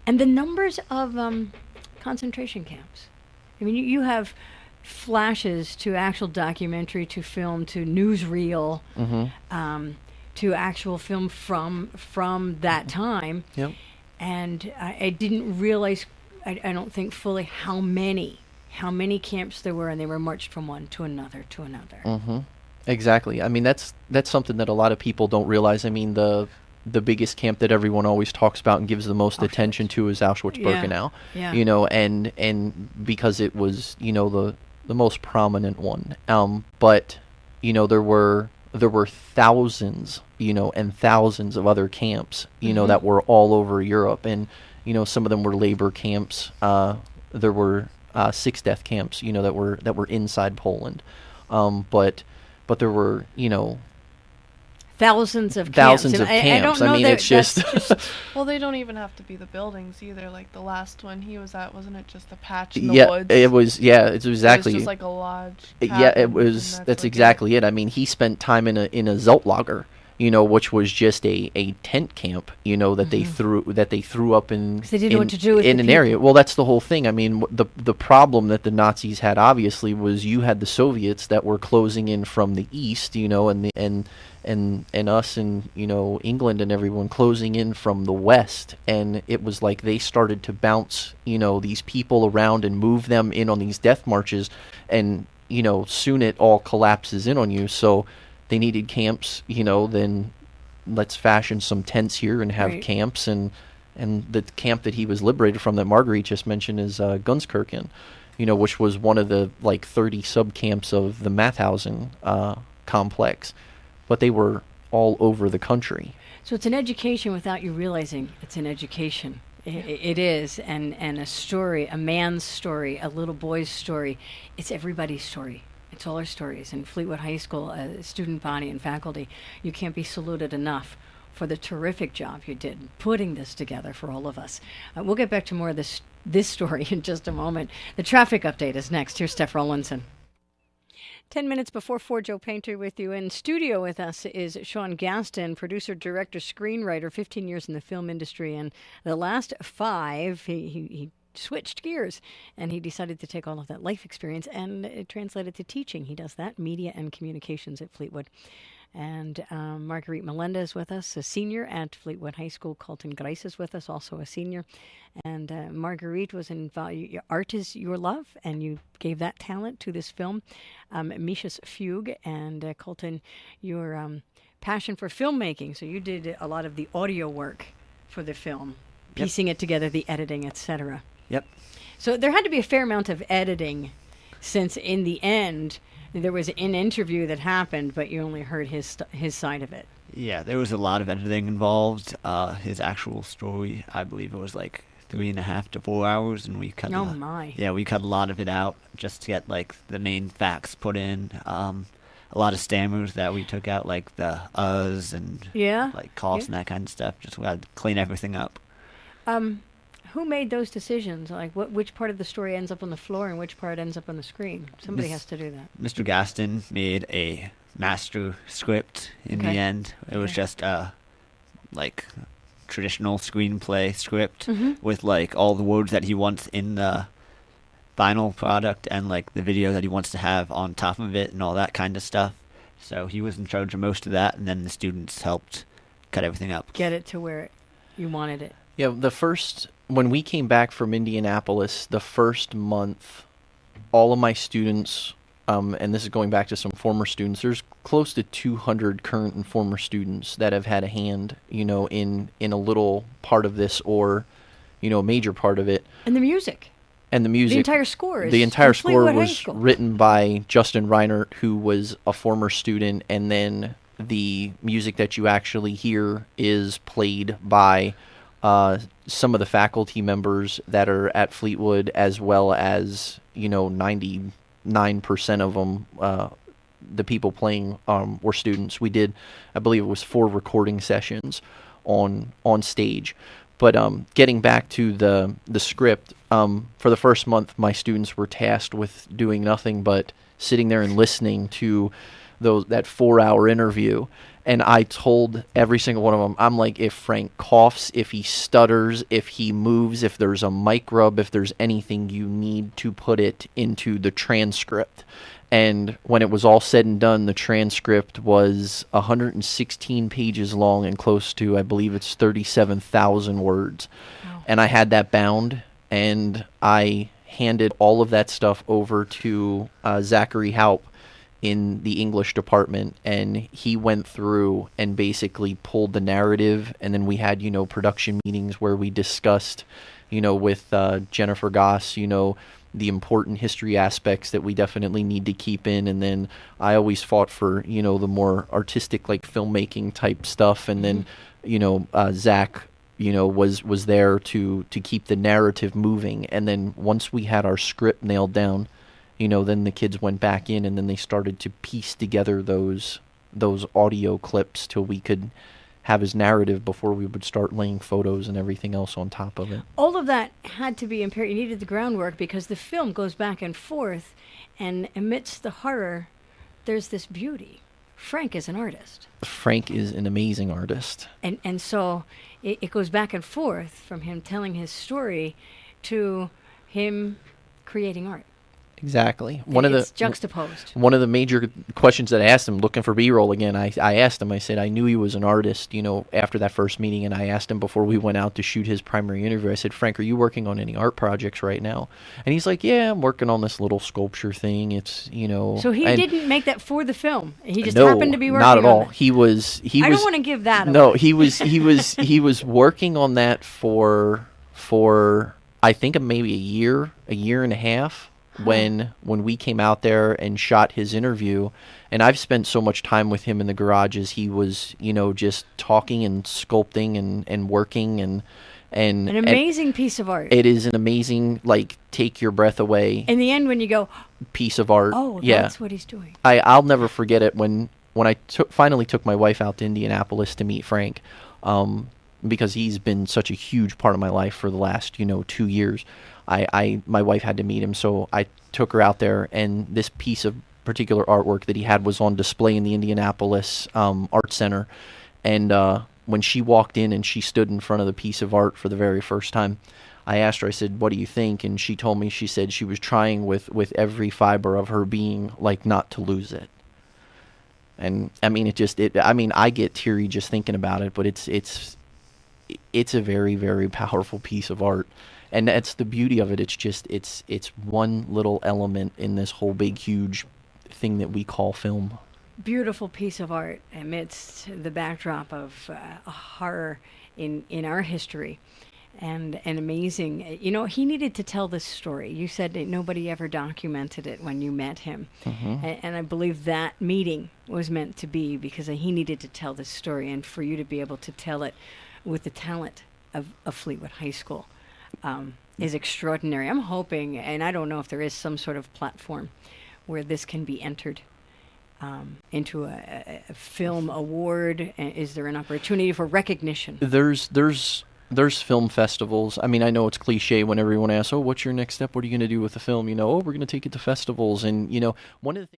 And the numbers of concentration camps. I mean, you have flashes to actual documentary, to film, to newsreel, to actual film from that time. Yep. And I didn't realize, I don't think fully how many camps there were, and they were marched from one to another to another. Mm-hmm. Exactly. I mean, that's something that a lot of people don't realize. I mean, the biggest camp that everyone always talks about and gives the most attention to is Auschwitz-Birkenau. Yeah. You know, and because it was, you know, the most prominent one. But you know, there were thousands, you know, and thousands of other camps, you know, that were all over Europe, and you know, some of them were labor camps. There were 6 death camps, you know, that were inside Poland. But there were, you know, thousands of camps. I don't know, I mean, that it's just Well, they don't even have to be the buildings either. Like the last one he was at, wasn't it just a patch in the woods? It was. Yeah, it's exactly. It was just like a lodge. Yeah, it was. That's like exactly it. I mean, he spent time in a Zeltlager, you know, which was just a tent camp, you know, that they threw up in. 'Cause they didn't know what to do with in the an people. area. Well, that's the whole thing. I mean, the problem that the Nazis had obviously was you had the Soviets that were closing in from the east, you know, and us and, you know, England and everyone closing in from the west, and it was like they started to bounce, you know, these people around and move them in on these death marches, and you know, soon it all collapses in on you. So they needed camps, you know, then let's fashion some tents here and have camps, and the camp that he was liberated from that Marguerite just mentioned is Gunskirchen, you know, which was one of the like 30 sub-camps of the Mauthausen complex. But they were all over the country. So it's an education without you realizing it's an education. It is, and a story, a man's story, a little boy's story. It's everybody's story. It's all our stories. In Fleetwood High School, student body and faculty, you can't be saluted enough for the terrific job you did putting this together for all of us. We'll get back to more of this story in just a moment. The traffic update is next. Here's Steph Rollinson. 10 minutes before 4, Joe Painter with you. In studio with us is Sean Gaston, producer, director, screenwriter, 15 years in the film industry. And the last 5, he switched gears, and he decided to take all of that life experience and translate it to teaching. He does that, media and communications at Fleetwood. And Margariete Malenda is with us, a senior at Fleetwood High School. Colton Greiss is with us, also a senior. And Margariete was involved. Art is your love, and you gave that talent to this film. Misha's Fugue, and Colton, your passion for filmmaking. So you did a lot of the audio work for the film, piecing it together, the editing, etc. Yep. So there had to be a fair amount of editing, since in the end there was an interview that happened, but you only heard his side of it. Yeah, there was a lot of editing involved. His actual story, I believe it was like 3.5 to 4 hours, and we cut. Oh my! Yeah, we cut a lot of it out just to get like the main facts put in. A lot of stammers that we took out, like the uhs and like coughs and that kind of stuff. Just we had to clean everything up. Who made those decisions? Like, which part of the story ends up on the floor and which part ends up on the screen? Somebody has to do that. Mr. Gaston made a master script in the end. It was just like traditional screenplay script with like all the words that he wants in the final product and like the video that he wants to have on top of it and all that kind of stuff. So he was in charge of most of that, and then the students helped cut everything up. Get it to where you wanted it. Yeah, when we came back from Indianapolis, the first month, all of my students, and this is going back to some former students, there's close to 200 current and former students that have had a hand, you know, in a little part of this, or, you know, a major part of it. And the music. The entire score is The entire score Fleetwood was written by Justin Reinert, who was a former student, and then the music that you actually hear is played by some of the faculty members that are at Fleetwood, as well as, you know, 99% of them, the people playing were students. We did, I believe it was 4 recording sessions on stage. But getting back to the script, for the first month, my students were tasked with doing nothing but sitting there and listening to that 4-hour interview. And I told every single one of them, I'm like, if Frank coughs, if he stutters, if he moves, if there's a mic rub, if there's anything, you need to put it into the transcript. And when it was all said and done, the transcript was 116 pages long and close to, I believe it's 37,000 words. Wow. And I had that bound, and I handed all of that stuff over to Zachary Haupt in the English department, and he went through and basically pulled the narrative, and then we had, production meetings where we discussed, with Jennifer Goss, the important history aspects that we definitely need to keep in, and then I always fought for, the more artistic, like filmmaking type stuff, and then, Zach, was there to keep the narrative moving, and then once we had our script nailed down, then the kids went back in, and then they started to piece together those audio clips till we could have his narrative before we would start laying photos and everything else on top of it. All of that had to be impaired. You needed the groundwork because the film goes back and forth, and amidst the horror, there's this beauty. Frank is an artist. Frank is an amazing artist. And so it goes back and forth from him telling his story to him creating art. Exactly. It's juxtaposed. One of the major questions that I asked him, looking for B-roll again, I asked him, I said, I knew he was an artist, after that first meeting, and I asked him before we went out to shoot his primary interview, I said, Frank, are you working on any art projects right now? And he's like, yeah, I'm working on this little sculpture thing. It's, So he didn't make that for the film. He just happened to be working on it. No, not at all. He was I don't want to give that away. No, he was working on that for I think maybe a year and a half. When we came out there and shot his interview, and I've spent so much time with him in the garage as he was, just talking and sculpting and working and an amazing piece of art. It is an amazing, take your breath away. In the end, when you go, piece of art. Oh, yeah. That's what he's doing. I'll never forget it when I finally took my wife out to Indianapolis to meet Frank, because he's been such a huge part of my life for the last 2 years. My wife had to meet him, so I took her out there, and this piece of particular artwork that he had was on display in the Indianapolis Art Center. And when she walked in and she stood in front of the piece of art for the very first time, I asked her, I said, what do you think? And she told me, she said she was trying with every fiber of her being, not to lose it. And I mean, I get teary just thinking about it, but it's a very, very powerful piece of art. And that's the beauty of it. It's just, it's one little element in this whole big, huge thing that we call film. Beautiful piece of art amidst the backdrop of horror in our history. And amazing. He needed to tell this story. You said that nobody ever documented it when you met him. Mm-hmm. And I believe that meeting was meant to be because he needed to tell this story, and for you to be able to tell it with the talent of Fleetwood High School. Is extraordinary. I'm hoping, and I don't know if there is some sort of platform where this can be entered into a film award. Is there an opportunity for recognition? There's film festivals. I mean, I know it's cliche when everyone asks, "Oh, what's your next step? What are you going to do with the film?" Oh, we're going to take it to festivals, and one of the things